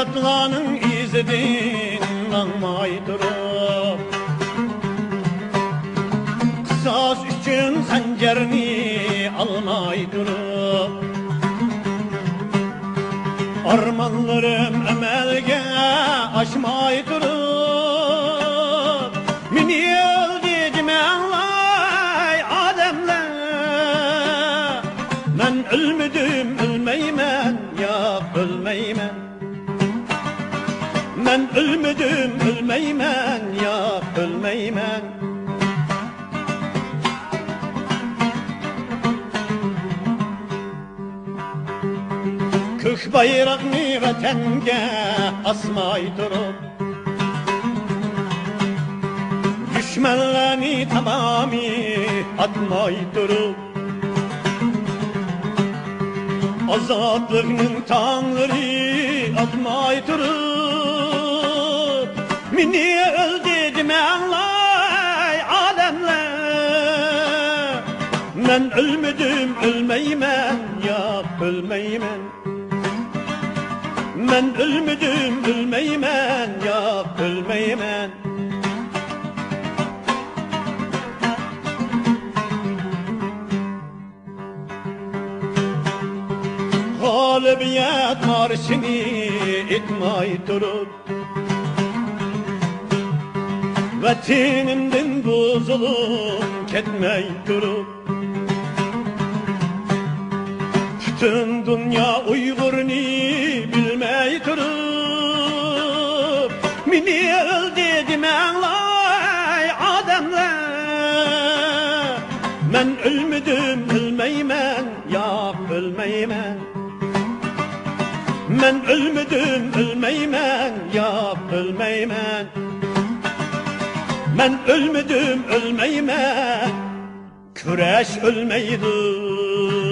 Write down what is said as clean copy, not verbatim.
Yırtlanın izidin lanmay durup, kısas üçün zancerini almay durup, armanlarım emelge aşmay durup, mini öldürdüm anlay ademler. Ben ölmedim ölmeymen ya ölmeymen, ben ölmedim ölmeymen ya ölmeymen. Kök bayrağını vatenge asmay durup, düşmanlarını tamamı atmay durup, azatlığının tanrı atmay durup, mini öldürdüm anlay alemler. Ben ölmedim ölmeymen ya ölmeymen, ben ölmedim ölmeymen ya ölmeymen. Galibiyet marşını etmay durup, vatanimden bozulup ketmey durup, bütün dünya Uygur'unu bilmey durup, mini öldürdüm anlay ademler. Ben ölmedim ölmeymen ya ölmeymen, ben ölmedim ölmeymen ya ölmeymen, ben ölmedim ölmeymen, küreş ölmeydi.